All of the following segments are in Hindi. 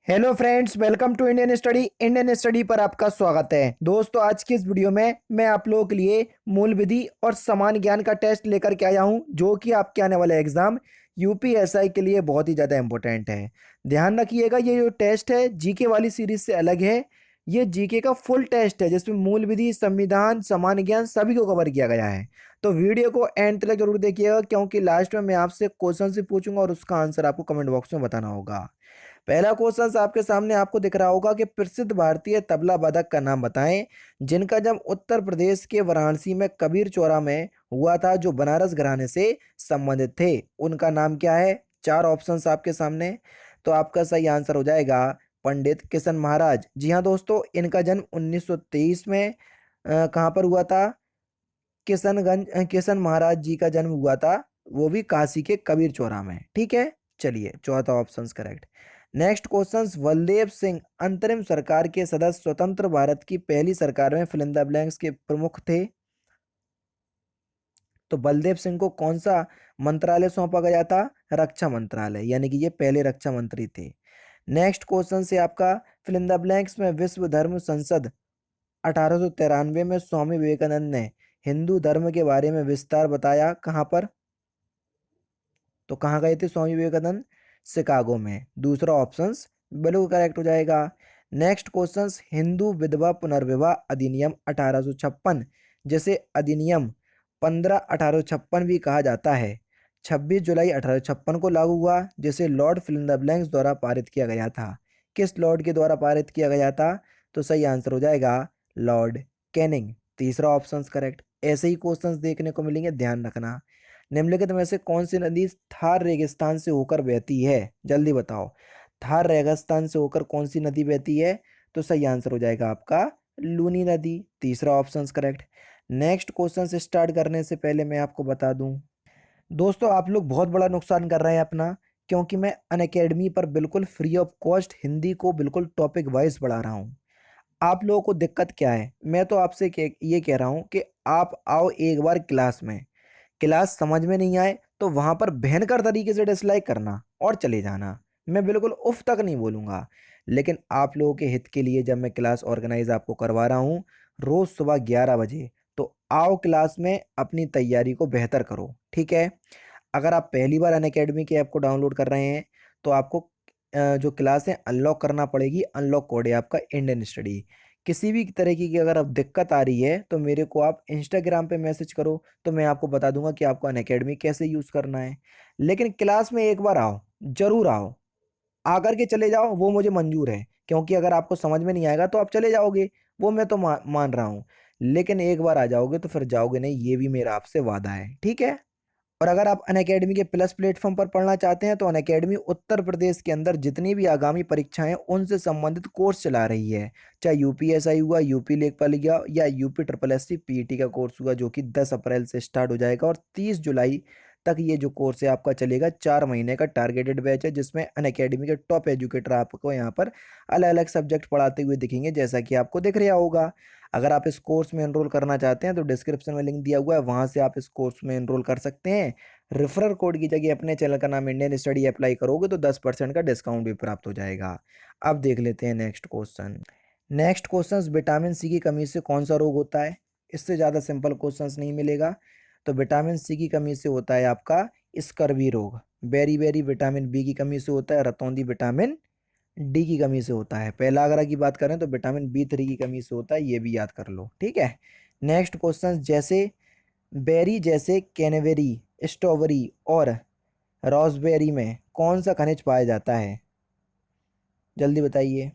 Hello friends, welcome to Indian study पर आपका स्वागत है। दोस्तों, आज की इस वीडियो में मैं आप लोगों के लिए मूल विधि और समान ज्ञान का टेस्ट लेकर के आया हूं, जो कि आपके आने वाले एग्जाम यूपीएसआई के लिए बहुत ही ज़्यादा इंपॉर्टेंट है। ध्यान रखिएगा, ये जो टेस्ट है जीके वाली सीरीज से अलग है। ये जीके का फुल टेस्ट है जिसमें मूल विधि, संविधान, समान ज्ञान सभी को कवर किया गया है। तो वीडियो को एंड तक जरूर देखिएगा, क्योंकि लास्ट में मैं आपसे क्वेश्चन से पूछूंगा और उसका आंसर आपको कमेंट बॉक्स में बताना होगा। पहला क्वेश्चन आपके सामने आपको दिख रहा होगा कि प्रसिद्ध भारतीय तबला वादक का नाम बताएं जिनका जन्म उत्तर प्रदेश के वाराणसी में कबीर चौरा में हुआ था, जो बनारस घराने से संबंधित थे। उनका नाम क्या है? चार ऑप्शंस आपके सामने। तो आपका सही आंसर हो जाएगा पंडित किशन महाराज। जी हाँ दोस्तों, इनका जन्म 1923 में कहाँ पर हुआ था? किशन महाराज जी का जन्म हुआ था, वो भी काशी के कबीर चौरा में। ठीक है, चलिए चौथा option correct. Next question, Baldev Singh अंतरिम सरकार के सदस्य स्वतंत्र भारत की पहली सरकार में फिल इन द ब्लैंक्स के प्रमुख थे। तो बलदेव सिंह को कौन सा मंत्रालय सौंपा गया था? रक्षा मंत्रालय, यानी कि ये पहले रक्षा मंत्री थे। नेक्स्ट क्वेश्चन से आपका फिल इन द ब्लैंक्स में विश्व धर्म संसद 1893 में स्वामी विवेकानंद ने हिंदू धर्म के बारे में विस्तार बताया। कहाँ पर? तो कहाँ गए थे स्वामी विवेकानंद? शिकागो में। दूसरा ऑप्शन बिल्कुल करेक्ट हो जाएगा। नेक्स्ट क्वेश्चन, हिंदू विधवा पुनर्विवाह अधिनियम 1856, जिसे अधिनियम 15/1856 भी कहा जाता है, 26 जुलाई 1856 को लागू हुआ, जिसे लॉर्ड फिलिंदर द्वारा पारित किया गया था। किस लॉर्ड के द्वारा पारित किया गया था? तो सही आंसर हो जाएगा लॉर्ड कैनिंग। तीसरा ऑप्शन करेक्ट। ऐसे ही क्वेश्चंस देखने को मिलेंगे, ध्यान रखना। निम्नलिखित में से कौन सी नदी थार रेगिस्तान से होकर बहती है? जल्दी बताओ, थार रेगिस्तान से होकर कौन सी नदी बहती है? तो सही आंसर हो जाएगा आपका लूनी नदी। तीसरा ऑप्शन करेक्ट। नेक्स्ट क्वेश्चन से स्टार्ट करने से पहले मैं आपको बता दूं, दोस्तों आप लोग बहुत बड़ा नुकसान कर रहे हैं अपना, क्योंकि मैं अनअकैडमी पर बिल्कुल फ्री ऑफ कॉस्ट हिंदी को बिल्कुल टॉपिक वाइज पढ़ा रहा हूँ। आप लोगों को दिक्कत क्या है? मैं तो आपसे ये कह रहा हूँ कि आप आओ एक बार क्लास में, क्लास समझ में नहीं आए तो वहां पर भयंकर तरीके से डिसलाइक करना और चले जाना। मैं बिल्कुल उफ तक नहीं बोलूंगा। लेकिन आप लोगों के हित के लिए जब मैं क्लास ऑर्गेनाइज आपको करवा रहा हूँ रोज सुबह 11 बजे, तो आओ क्लास में अपनी तैयारी को बेहतर करो। ठीक है? अगर आप पहली बार अनअकैडमी के ऐप को डाउनलोड कर रहे हैं तो आपको जो क्लास है अनलॉक करना पड़ेगी। अनलॉक कोड है आपका इंडियन स्टडी। किसी भी तरीके की अगर आप दिक्कत आ रही है तो मेरे को आप इंस्टाग्राम पे मैसेज करो, तो मैं आपको बता दूंगा कि आपको अनअकैडमी कैसे यूज़ करना है। लेकिन क्लास में एक बार आओ, जरूर आओ, आकर के चले जाओ वो मुझे मंजूर है, क्योंकि अगर आपको समझ में नहीं आएगा तो आप चले जाओगे, वो मैं तो मान रहा हूँ। लेकिन एक बार आ जाओगे तो फिर जाओगे नहीं, ये भी मेरा आपसे वादा है। ठीक है? और अगर आप अनअकैडमी के प्लस प्लेटफॉर्म पर पढ़ना चाहते हैं तो अनअकैडमी उत्तर प्रदेश के अंदर जितनी भी आगामी परीक्षाएं हैं उनसे संबंधित कोर्स चला रही है। चाहे यूपीएसआई हुआ, यूपी लेखपाल हुआ, या UP triple S C PET का कोर्स हुआ, जो कि 10 अप्रैल से स्टार्ट हो जाएगा और 30 जुलाई तक ये जो कोर्स है आपका चलेगा। 4 महीने का टारगेटेड बैच है, जिसमें अनअकैडमी के टॉप एजुकेटर आपको यहाँ पर अलग अलग सब्जेक्ट पढ़ाते हुए दिखेंगे, जैसा कि आपको दिख रहा होगा। अगर आप इस कोर्स में एनरोल करना चाहते हैं तो डिस्क्रिप्शन में लिंक दिया हुआ है, वहां से आप इस कोर्स में एनरोल कर सकते हैं। रेफरल कोड की जगह अपने चैनल का नाम इंडियन स्टडी अप्लाई करोगे तो 10% का डिस्काउंट भी प्राप्त हो जाएगा। अब देख लेते हैं next question. Next question, vitamin C की कमी से कौन सा रोग होता है? इससे ज़्यादा सिंपल क्वेश्चन नहीं मिलेगा। तो विटामिन सी की कमी से होता है आपका स्कर्वी रोग। बेरी बेरी विटामिन बी की कमी से होता है। रतौंधी विटामिन डी की कमी से होता है। पहला आगरा की बात करें तो विटामिन B3 की कमी से होता है, ये भी याद कर लो। ठीक है? नेक्स्ट क्वेश्चन, जैसे बेरी जैसे कैनबेरी, स्ट्रॉबेरी और रॉसबेरी में कौन सा खनिज पाया जाता है? जल्दी बताइए।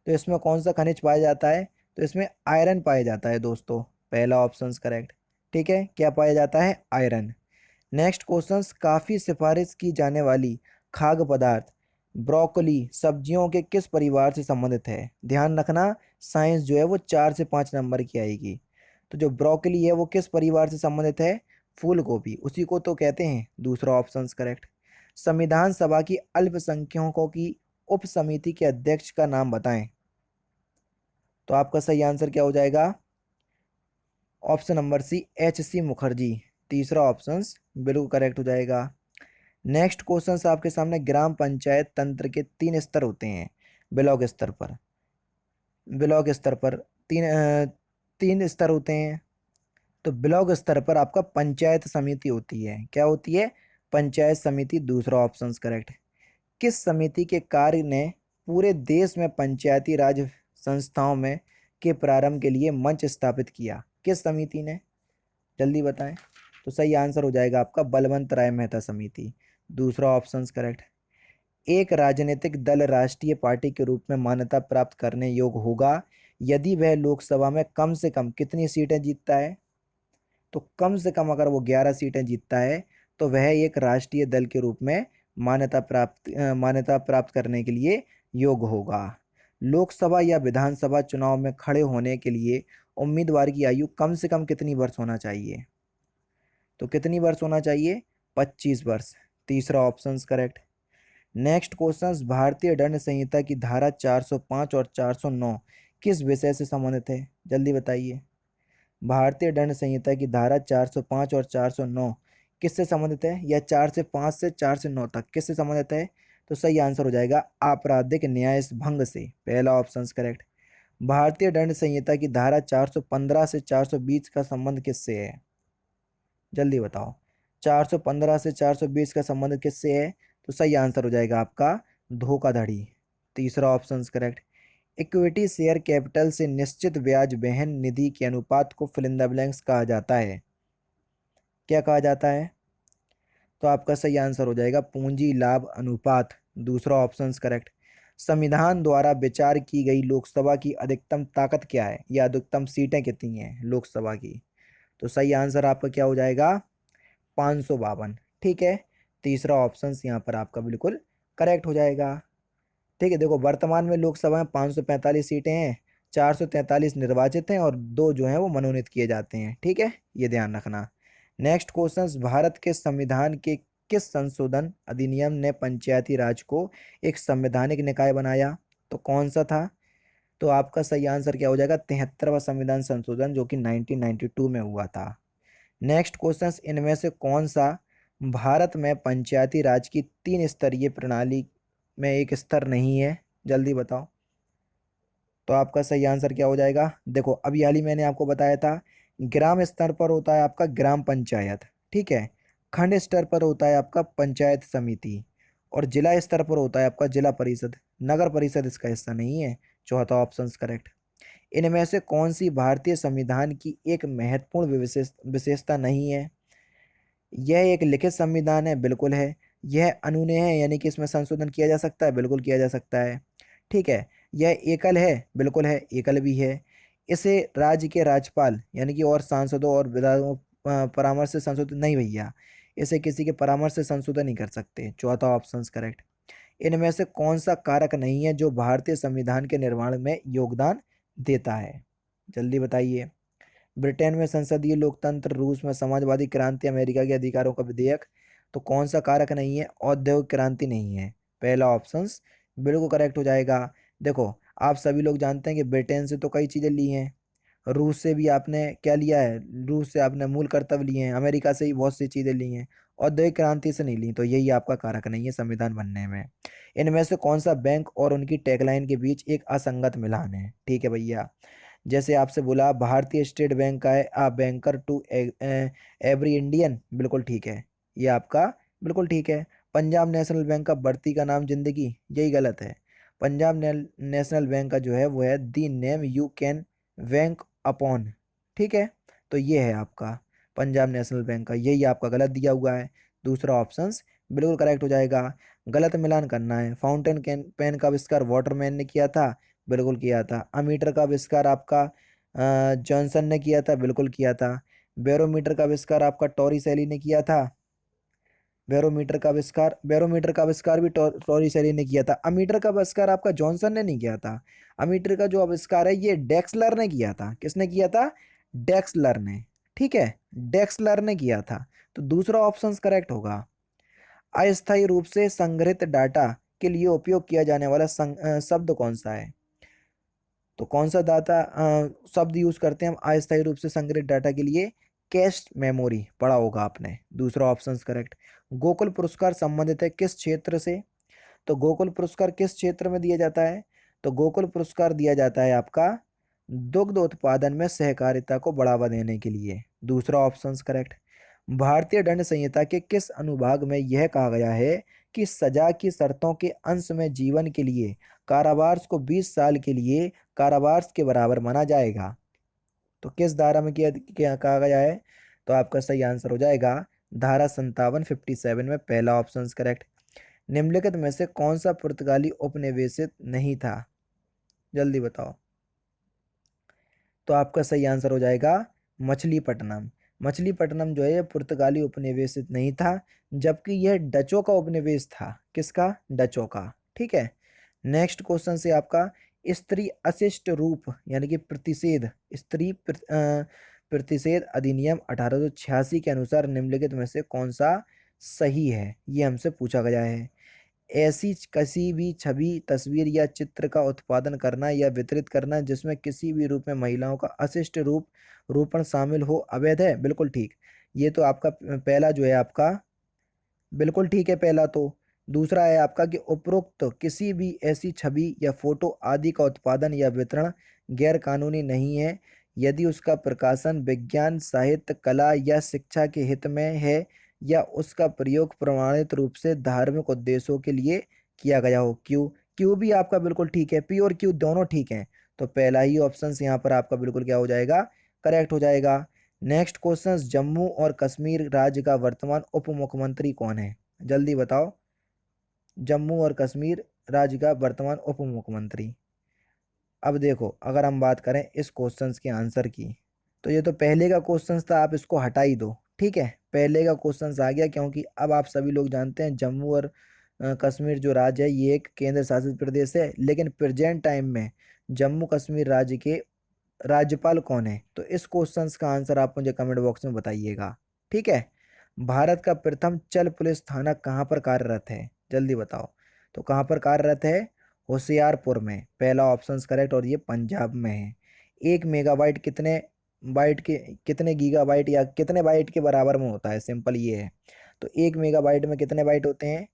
तो इसमें कौन सा खनिज पाया जाता है? तो इसमें आयरन पाया जाता है दोस्तों। पहला ऑप्शन करेक्ट। ठीक है, क्या पाया जाता है? आयरन। नेक्स्ट क्वेश्चन, काफ़ी सिफारिश की जाने वाली खाद्य पदार्थ ब्रोकली सब्जियों के किस परिवार से संबंधित है? ध्यान रखना, साइंस जो है वो 4 से 5 नंबर की आएगी। तो जो ब्रोकली है वो किस परिवार से संबंधित है? फूल गोभी, उसी को तो कहते हैं। दूसरा ऑप्शन करेक्ट। संविधान सभा की अल्पसंख्यकों की उप समिति के अध्यक्ष का नाम बताएं। तो आपका सही आंसर क्या हो जाएगा? Option number C, H.C. Mukherjee. तीसरा ऑप्शन बिल्कुल करेक्ट हो जाएगा। नेक्स्ट क्वेश्चन आपके सामने, ग्राम पंचायत तंत्र के 3 स्तर होते हैं। ब्लॉक स्तर पर, ब्लॉक स्तर पर तीन स्तर होते हैं। तो ब्लॉक स्तर पर आपका पंचायत समिति होती है। क्या होती है? पंचायत समिति, दूसरा ऑप्शन करेक्ट। किस समिति के कार्य ने पूरे देश में पंचायती राज संस्थाओं में के प्रारंभ के लिए मंच स्थापित किया? किस समिति ने? जल्दी बताएं। तो सही आंसर हो जाएगा आपका बलवंत राय मेहता समिति, दूसरा ऑप्शन करेक्ट। एक राजनीतिक दल राष्ट्रीय पार्टी के रूप में मान्यता प्राप्त करने योग्य होगा यदि वह लोकसभा में कम से कम कितनी सीटें जीतता है? तो कम से कम अगर वो 11 सीटें जीतता है तो वह एक राष्ट्रीय दल के रूप में मान्यता प्राप्त करने के लिए योग्य होगा। लोकसभा या विधानसभा चुनाव में खड़े होने के लिए उम्मीदवार की आयु कम से कम कितनी वर्ष होना चाहिए? तो कितनी वर्ष होना चाहिए? 25 वर्ष, तीसरा ऑप्शन करेक्ट। नेक्स्ट क्वेश्चन, भारतीय दंड संहिता की धारा 405 और 409 किस विषय से संबंधित है? जल्दी बताइए। भारतीय दंड संहिता की धारा 405 और 409 किससे संबंधित है? या 4 से 5 से 4 से 9 तक किससे संबंधित है? तो सही आंसर हो जाएगा आपराधिक न्याय भंग से, पहला ऑप्शन करेक्ट। भारतीय दंड संहिता की धारा 415 से 420 का संबंध किससे है? जल्दी बताओ। 415 से 420 का संबंध किससे है? तो सही आंसर हो जाएगा आपका धोखाधड़ी, तीसरा option correct. Equity share capital से निश्चित ब्याज वहन निधि के अनुपात को फिल इन द ब्लैंक्स कहा जाता है। क्या कहा जाता है? तो आपका सही आंसर हो जाएगा पूंजी लाभ अनुपात, दूसरा ऑप्शन करेक्ट। संविधान द्वारा विचार की गई लोकसभा की अधिकतम ताकत क्या है या अधिकतम सीटें कितनी हैं लोकसभा की? तो सही आंसर आपका क्या हो जाएगा? 552। ठीक है, तीसरा ऑप्शन यहाँ पर आपका बिल्कुल करेक्ट हो जाएगा। ठीक है, देखो वर्तमान में लोकसभा में 545 सीटें हैं, 443 निर्वाचित हैं और 2 जो हैं वो मनोनीत किए जाते हैं। ठीक है, ये ध्यान रखना। नेक्स्ट क्वेश्चन, भारत के संविधान के किस संशोधन अधिनियम ने पंचायती राज को एक संवैधानिक निकाय बनाया? तो कौन सा था? तो आपका सही आंसर क्या हो जाएगा? 73वां संविधान संशोधन, जो कि 1992 में हुआ था। नेक्स्ट क्वेश्चन, इनमें से कौन सा भारत में पंचायती राज की 3 स्तरीय प्रणाली में एक स्तर नहीं है? जल्दी बताओ। तो आपका सही आंसर क्या हो जाएगा? देखो अभी हाल ही मैंने आपको बताया था, ग्राम स्तर पर होता है आपका ग्राम पंचायत, ठीक है, खंड स्तर पर होता है आपका पंचायत समिति, और जिला स्तर पर होता है आपका जिला परिषद। नगर परिषद इसका हिस्सा नहीं है, चौथा ऑप्शन करेक्ट। इनमें से कौन सी भारतीय संविधान की एक महत्वपूर्ण विशेषता नहीं है? यह एक लिखित संविधान है, बिल्कुल है। यह अनुमेय है, यानी कि इसमें संशोधन किया जा सकता है, बिल्कुल किया जा सकता है। ठीक है, यह एकल है, बिल्कुल है, एकल भी है। इसे राज्य के राज्यपाल यानी कि और सांसदों और विधायकों परामर्श से संशोधित नहीं भैया, इसे किसी के परामर्श से संशोधन नहीं कर सकते, चौथा ऑप्शन करेक्ट। इनमें से कौन सा कारक नहीं है जो भारतीय संविधान के निर्माण में योगदान देता है? जल्दी बताइए। ब्रिटेन में संसदीय लोकतंत्र, रूस में समाजवादी क्रांति, अमेरिका के अधिकारों का विधेयक। तो कौन सा कारक नहीं है? औद्योगिक क्रांति नहीं है, पहला ऑप्शन बिल्कुल करेक्ट हो जाएगा। देखो आप सभी लोग जानते हैं कि ब्रिटेन से तो कई चीज़ें ली हैं, रूस से भी आपने क्या लिया है, रूस से आपने मूल कर्तव्य लिए हैं, अमेरिका से ही बहुत सी चीज़ें ली हैं, औद्योगिक क्रांति से नहीं ली, तो यही आपका कारक नहीं है संविधान बनने में। इनमें से कौन सा बैंक और उनकी टैगलाइन के बीच एक असंगत मिलान है? ठीक है भैया, जैसे आपसे बोला भारतीय स्टेट बैंक का है आ बैंकर टू एवरी इंडियन, बिल्कुल ठीक है, ये आपका बिल्कुल ठीक है। पंजाब नेशनल बैंक का बढ़ती का नाम जिंदगी, यही गलत है। पंजाब नेशनल बैंक का जो है वो है the name you can bank upon. ठीक है, तो ये है आपका पंजाब नेशनल बैंक का, यही आपका गलत दिया हुआ है, दूसरा ऑप्शन बिल्कुल करेक्ट हो जाएगा। गलत मिलान करना है, फाउंटेन पेन का आविष्कार वाटरमैन ने किया था, बिल्कुल किया था। अमीटर का आविष्कार आपका जॉनसन ने किया था, बिल्कुल किया था। बैरोमीटर का आविष्कार आपका टॉरी सैली ने किया था, बैरोमीटर का आविष्कार भी टॉरी सैली ने किया था। अमीटर का आविष्कार आपका जॉनसन ने नहीं किया था, अमीटर का जो आविष्कार है ये डेक्सलर ने किया था। किसने किया था? डेक्सलर ने, ठीक है, डेक्सलर ने किया था, तो दूसरा ऑप्शन करेक्ट होगा। अस्थायी रूप से संग्रहित डाटा के लिए उपयोग किया जाने वाला शब्द कौन सा है? तो कौन सा शब्द यूज करते हैं हम अस्थायी रूप से संग्रहित डाटा के लिए? कैश मेमोरी, पढ़ा होगा आपने, दूसरा ऑप्शन करेक्ट। गोकुल पुरस्कार संबंधित है किस क्षेत्र से? तो गोकुल पुरस्कार किस क्षेत्र में दिया जाता है? तो गोकुल पुरस्कार दिया जाता है आपका दुग्ध उत्पादन में सहकारिता को बढ़ावा देने के लिए। दूसरा ऑप्शन करेक्ट। भारतीय दंड संहिता के किस अनुभाग में यह कहा गया है कि सजा की शर्तों के अंश में जीवन के लिए कारावास को 20 साल के लिए कारावास के बराबर माना जाएगा? तो किस धारा में क्या कहा गया है? तो आपका सही आंसर हो जाएगा धारा 57 में पहला ऑप्शन करेक्ट। निम्नलिखित में से कौन सा पुर्तगाली उपनिवेशित नहीं था? जल्दी बताओ। तो आपका सही आंसर हो जाएगा मछलीपट्टनम। मछलीपट्टनम जो है ये पुर्तगाली उपनिवेशित नहीं था, जबकि यह डचों का उपनिवेश था। किसका? डचों का। ठीक है। नेक्स्ट क्वेश्चन से आपका स्त्री अशिष्ट रूप यानी कि प्रतिषेध प्रतिषेध अधिनियम 1886 के अनुसार निम्नलिखित में से कौन सा सही है, ये हमसे पूछा गया है। ऐसी किसी भी छवि, तस्वीर या चित्र का उत्पादन करना या वितरित करना जिसमें किसी भी रूप में महिलाओं का अशिष्ट रूप रूपण शामिल हो अवैध है? बिल्कुल ठीक। ये तो आपका पहला जो है आपका बिल्कुल ठीक है पहला तो। दूसरा है आपका कि उपरोक्त किसी भी ऐसी छवि या फोटो आदि का उत्पादन या वितरण गैर कानूनी नहीं है यदि उसका प्रकाशन विज्ञान, साहित्य, कला या शिक्षा के हित में है या उसका प्रयोग प्रमाणित रूप से धार्मिक उद्देश्यों के लिए किया गया हो। क्यों? क्यों भी आपका बिल्कुल ठीक है, पी और क्यू दोनों ठीक हैं। तो पहला ही ऑप्शन यहाँ पर आपका बिल्कुल क्या हो जाएगा? करेक्ट हो जाएगा। नेक्स्ट क्वेश्चन, जम्मू और कश्मीर राज्य का वर्तमान उप मुख्यमंत्री कौन है? जल्दी बताओ। जम्मू और कश्मीर राज्य का वर्तमान उप मुख्यमंत्री। अब देखो, अगर हम बात करें इस क्वेश्चंस के आंसर की, तो ये तो पहले का क्वेश्चंस था, आप इसको हटा ही दो। ठीक है, पहले का क्वेश्चंस आ गया, क्योंकि अब आप सभी लोग जानते हैं जम्मू और कश्मीर जो राज्य है ये एक केंद्र शासित प्रदेश है, लेकिन प्रेजेंट टाइम में जम्मू कश्मीर राज्य के राज्यपाल कौन है? तो इस क्वेश्चंस का आंसर आप मुझे कमेंट बॉक्स में बताइएगा। ठीक है। भारत का प्रथम चल पुलिस थाना कहाँ पर कार्यरत है? जल्दी बताओ। तो कहाँ पर कार्यरत है? होशियारपुर में। पहला ऑप्शन करेक्ट, और ये पंजाब में है। 1 मेगाबाइट कितने गीगाबाइट या कितने बाइट के बराबर में होता है? सिंपल ये है। तो 1 मेगाबाइट में कितने बाइट होते हैं?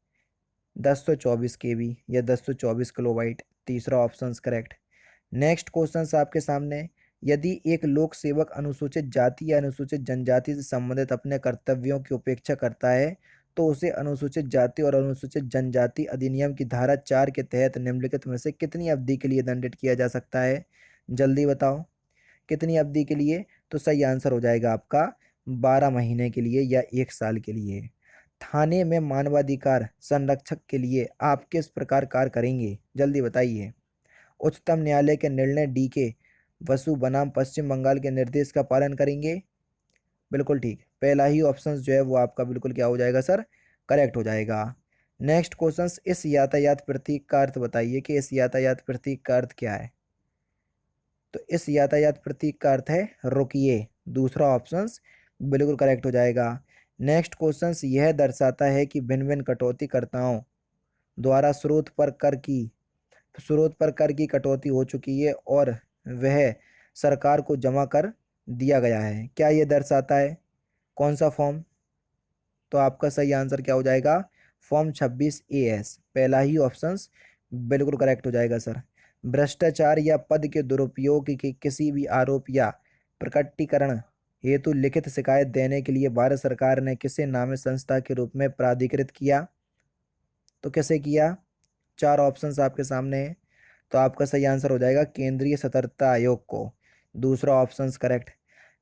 1024 KB या 1024 किलोबाइट। तीसरा ऑप्शन करेक्ट। नेक्स्ट क्वेश्चन आपके सामने, यदि एक लोक सेवक अनुसूचित जाति या अनुसूचित जनजाति से संबंधित अपने कर्तव्यों की उपेक्षा करता है तो उसे अनुसूचित जाति और अनुसूचित जनजाति अधिनियम की धारा 4 के तहत निम्नलिखित में से कितनी अवधि के लिए दंडित किया जा सकता है? जल्दी बताओ, कितनी अवधि के लिए? तो सही आंसर हो जाएगा आपका 12 महीने के लिए या 1 साल के लिए। थाने में मानवाधिकार संरक्षक के लिए आप किस प्रकार कार्य करेंगे? जल्दी बताइए। उच्चतम न्यायालय के निर्णय DK वसु बनाम पश्चिम बंगाल के निर्देश का पालन करेंगे? बिल्कुल ठीक। पहला ही ऑप्शन जो है वो आपका बिल्कुल क्या हो जाएगा सर? करेक्ट हो जाएगा। नेक्स्ट क्वेश्चन, इस यातायात प्रतीक का अर्थ बताइए कि इस यातायात प्रतीक का अर्थ क्या है? तो इस यातायात प्रतीक का अर्थ है रुकिए। दूसरा ऑप्शन बिल्कुल करेक्ट हो जाएगा। नेक्स्ट क्वेश्चन, यह दर्शाता है कि भिन्न भिन्न कटौतीकर्ताओं द्वारा स्रोत पर कर की कटौती हो चुकी है और वह सरकार को जमा कर दिया गया है। क्या यह दर्शाता है? कौन सा फॉर्म? तो आपका सही आंसर क्या हो जाएगा? Form 26AS। पहला ही ऑप्शन बिल्कुल करेक्ट हो जाएगा सर। भ्रष्टाचार या पद के दुरुपयोग के किसी भी आरोप या प्रकटीकरण हेतु लिखित शिकायत देने के लिए भारत सरकार ने किसे नामित संस्था के रूप में प्राधिकृत किया? तो कैसे किया? 4 ऑप्शंस आपके सामने हैं। तो आपका सही आंसर हो जाएगा केंद्रीय सतर्कता आयोग को। दूसरा option correct.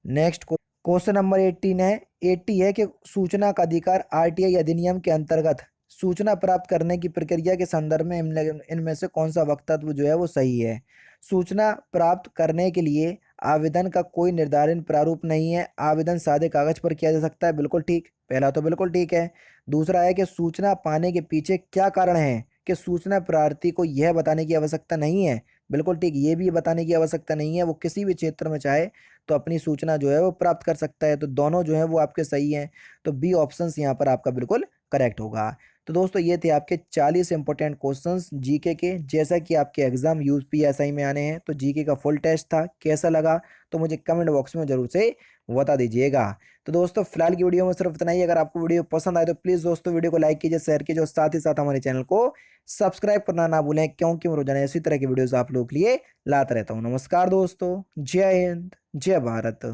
Next question number 18 है। 80 है कि सूचना का अधिकार RTI अधिनियम के अंतर्गत सूचना प्राप्त करने की प्रक्रिया के संदर्भ में इनमें से कौन सा वक्तव्य जो है वो सही है? सूचना प्राप्त करने के लिए आवेदन का कोई निर्धारित प्रारूप नहीं है, आवेदन सादे कागज पर किया जा सकता है। बिल्कुल ठीक, पहला तो बिल्कुल ठीक है। दूसरा है कि सूचना पाने के पीछे क्या कारण है कि सूचना प्रार्थी को यह बताने की आवश्यकता नहीं है। बिल्कुल ठीक, ये भी बताने की आवश्यकता नहीं है, वो किसी भी क्षेत्र में चाहे तो अपनी सूचना जो है वो प्राप्त कर सकता है। तो दोनों जो है वो आपके सही हैं। तो बी ऑप्शन यहाँ पर आपका बिल्कुल करेक्ट होगा। तो दोस्तों ये थे आपके 40 इंपॉर्टेंट क्वेश्चंस जीके के, जैसा कि आपके एग्जाम यूपीएसआई में आने हैं। तो जीके का फुल टेस्ट था, कैसा लगा तो मुझे कमेंट बॉक्स में जरूर से बता दीजिएगा। तो दोस्तों फिलहाल की वीडियो में सिर्फ इतना ही। अगर आपको वीडियो पसंद आए तो प्लीज दोस्तों वीडियो को लाइक कीजिए, शेयर कीजिए और साथ ही साथ हमारे चैनल को सब्सक्राइब करना ना भूलें, क्योंकि मैं रोजाना इसी तरह की वीडियोस आप लोगों के लिए लाता रहता हूँ। नमस्कार दोस्तों, जय हिंद, जय भारत।